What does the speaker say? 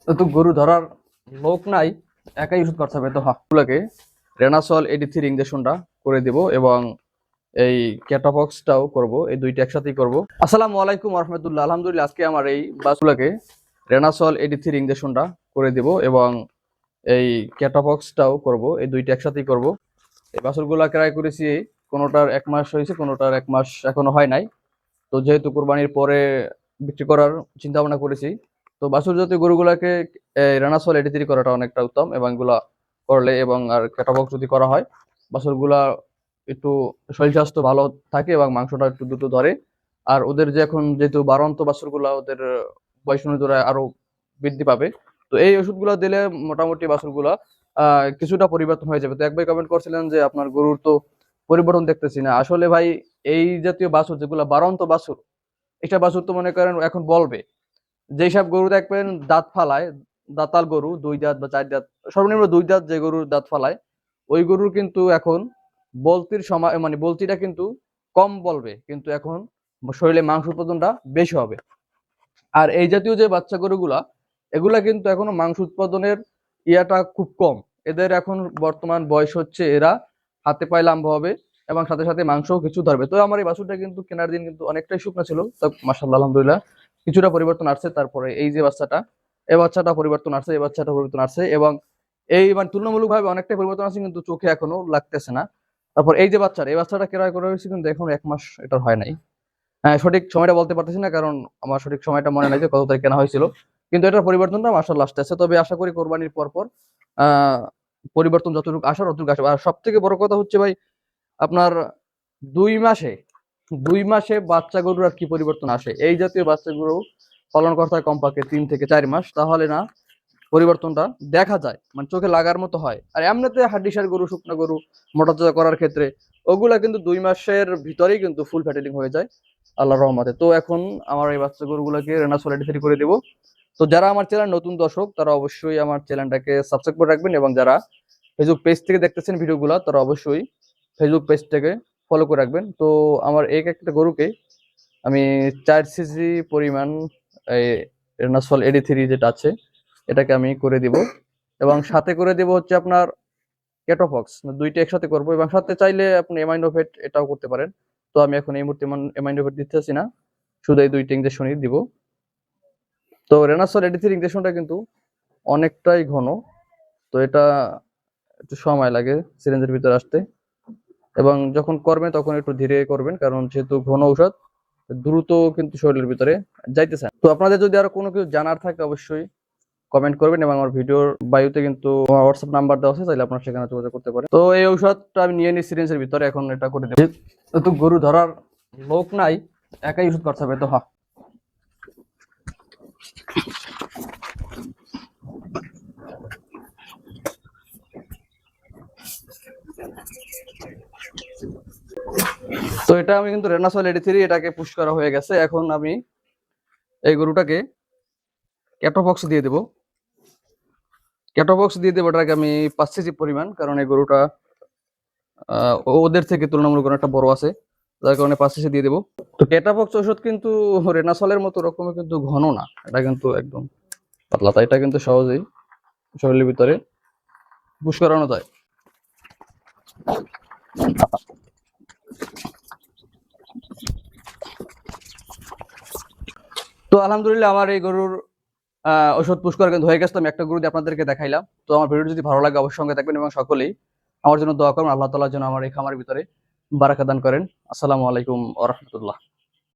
তো গরু ধরার লোক নাই, একাই ওষুধ করতে হবে। তো হাঁসগুলোকে রেনাসল 83 ইঞ্জেকশনটা করে দিব এবং এই ক্যাটাপক্সটাও করব, এই দুইটা একসাথেই করব। আসসালামু আলাইকুম রহমতুল্লাহ। আলহামদুলিল্লাহ, আজকে আমার এই বাছগুলোকে রেনাসল 83 ইঞ্জেকশনটা করে দিব এবং এই ক্যাটাপক্সটাও করব, এই দুইটা একসাথেই করব। এই বাছুরগুলা ক্রয় করেছি, কোনোটার 1 মাস হয়েছে, কোনোটার 1 মাস এখনো হয় নাই। তো যেহেতু কোরবানির পরে বিক্রি করার চিন্তা ভাবনা করেছি, তো বাছুর জাতীয় গরুগুলাকে রানাসল 83 করাটা অনেকটা উত্তম এবং এগুলা করলে এবং আর ক্যাটাবক্স যদি করা হয়, বাছুরগুলা একটু শরীর স্বাস্থ্য ভালো থাকে এবং মাংসটা একটু দ্রুত ধরে। আর ওদের যে এখন যেহেতু বাড়ন্ত বাছুরগুলা, ওদের বয়স অনুযায়ী আরো বৃদ্ধি পাবে। তো এই ওষুধগুলো দিলে মোটামুটি বাছুরগুলা কিছুটা পরিবর্তন হয়ে যাবে। তো এক ভাই কমেন্ট করছিলেন যে আপনার গরুর তো পরিবর্তন দেখতেছি না। আসলে ভাই, এই জাতীয় বাছুর যেগুলো বাড়ন্ত বাছুর, এটা বাছুর তো মনে করেন এখন বলবে, যেসব গরু দেখবেন দাঁত ফালায়, দাঁতাল গরু 2 দাঁত বা 4 দাঁত, সর্বনিম্ন 2 দাঁত যে গরুর দাঁত ফালায়, ওই গরুর কিন্তু এখন বলতির সময়, মানে বলতিটা কিন্তু কম বলবে, কিন্তু এখন শরীরে মাংস উৎপাদনটা বেশি হবে। আর এই জাতীয় যে বাচ্চা গরুগুলা, এগুলা কিন্তু এখনো মাংস উৎপাদনের ইয়াটা খুব কম। এদের এখন বর্তমান বয়স হচ্ছে, এরা হাতে পায়ে লাম্বা হবে এবং সাথে সাথে মাংসও কিছু ধরবে। তো আমার এই বাছুরটা কিন্তু কেনার দিন কিন্তু অনেকটাই শুকনো ছিল, তো মাশাআল্লাহ আলহামদুলিল্লাহ কিছুটা পরিবর্তন আসছে। তারপরে এই যে বাচ্চাটা, এই বাচ্চাটা পরিবর্তন আসছে, এই বাচ্চাটা পরিবর্তন আসছে এবং এই মানে তুলনামূলকভাবে অনেকটাই পরিবর্তন আছে, কিন্তু চোখে এখনো লাগতেছে না। তারপর এই যে বাচ্চাটা, এই বাচ্চাটা ক্রয় করা হয়েছে কিন্তু এখন 1 মাস এটার হয় নাই। হ্যাঁ, সঠিক সময়টা বলতে পারতেছি না, কারণ আমার সঠিক সময়টা মনে নাই যে কত তারিখ কেনা হয়েছিল। কিন্তু এটার পরিবর্তনটা মাশাআল্লাহ আসতেছে। তবে আশা করি কোরবানির পর আহ পরিবর্তন যতটুকু আসার অতটুকু আসবে। আর সব থেকে বড় কথা হচ্ছে ভাই, আপনার 2 মাসে 2 মাসে বাচ্চা গরুর আর কি পরিবর্তন আসে। এই জাতীয় বাচ্চা গরু পালন করতে হয় কমপক্ষে 3 থেকে 4 মাস, তাহলে না পরিবর্তনটা দেখা যায়, মানে চোখে লাগার মতো হয়। আর এমনিতে হাড্ডিসার গরু, শুকনো গরু মোটাতাজা করার ক্ষেত্রে ওগুলা কিন্তু 2 মাসের ভিতরেই কিন্তু ফুল ফ্যাটেলিং হয়ে যায় আল্লাহর রহমতে। তো এখন আমার এই বাচ্চা গরুগুলোকে রেনাসল 83 করে দেবো। তো যারা আমার চ্যানেল নতুন দর্শক, তারা অবশ্যই আমার চ্যানেলটাকে সাবস্ক্রাইব করে রাখবেন এবং যারা ফেসবুক পেজ থেকে দেখতেছেন ভিডিওগুলো, তারা অবশ্যই ফেসবুক পেজটাকে ফলো করে রাখবেন। তো আমার এই একটা গরুকে আমি 4 সিসি পরিমাণ এই রেনাসল 83 যেটা আছে, এটাকে আমি করে দিব এবং সাথে করে দিব হচ্ছে আপনার ক্যাটোফক্স, দুইটা একসাথে করব এবং সাথে চাইলে আপনি এমাইনোভেট এটাও করতে পারেন। তো আমি এখন এই মুহূর্তে এমাইনোভেট দিতেছি না, শুধু এই দুইটা ইঞ্জেকশনই দিব। তো রেনাসল 83 ইঞ্জেকশনটা কিন্তু অনেকটাই ঘন, তো এটা একটু সময় লাগে সিরিঞ্জের ভিতরে আসতে, এবং যখন করবেন তখন একটু ধীরে করবেন, কারণ যেহেতু ঘন ঔষধ দ্রুত কিন্তু শরীরের ভিতরে যাইতেছে না। তো আপনাদের যদি আরো কোনো কিছু জানার থাকে অবশ্যই কমেন্ট করবেন এবং আমার ভিডিওর বায়ুতে কিন্তু আমার হোয়াটসঅ্যাপ নাম্বার দেওয়া আছে, চাইলে আপনারা সেখানে যোগাযোগ করতে পারেন। তো এই ঔষধটা আমি নিয়ে নিই সিরিঞ্জের ভিতরে, এখন এটা করে দেব। তো গরু ধরার লোক নাই, একাই ওষুধ করতে হবে। তো তো এটা আমি কিন্তু রেনাসল 83 এটাকে পুশ করা হয়ে গেছে। এখন আমি এই গরুটাকে ক্যাটোফক্স দিয়ে দেবো। ক্যাটোফক্স দিয়ে দেবো এটাকে আমি 5 সিসি পরিমাণ, কারণ এই গরুটা ওদের থেকে তুলনামূলক অনেকটা বড় আছে, যার কারণে 5 সিসি দিয়ে দেবো। তো ক্যাটাফক্স ওষুধ কিন্তু রেনাসলের মতো রকমের কিন্তু ঘন না, এটা কিন্তু একদম পাতলা, তাই এটা কিন্তু সহজেই শরীরের ভিতরে পুশ করানো যায়। তো আলহামদুলিল্লাহ আমার এই গরুর ওষুধ পুশ করা কিন্তু হয়ে গেছে। তো আমি একটা গরু দিয়ে আপনাদেরকে দেখাইলাম। তো আমার ভিডিও যদি ভালো লাগে অবশ্যই সঙ্গে থাকবেন এবং সকলেই আমার জন্য দোয়া করুন। আল্লাহ তাআলা যেন আমার এই খামারের ভিতরে বারাকা দান করেন। আসসালামু আলাইকুম ওয়া রাহমাতুল্লাহ।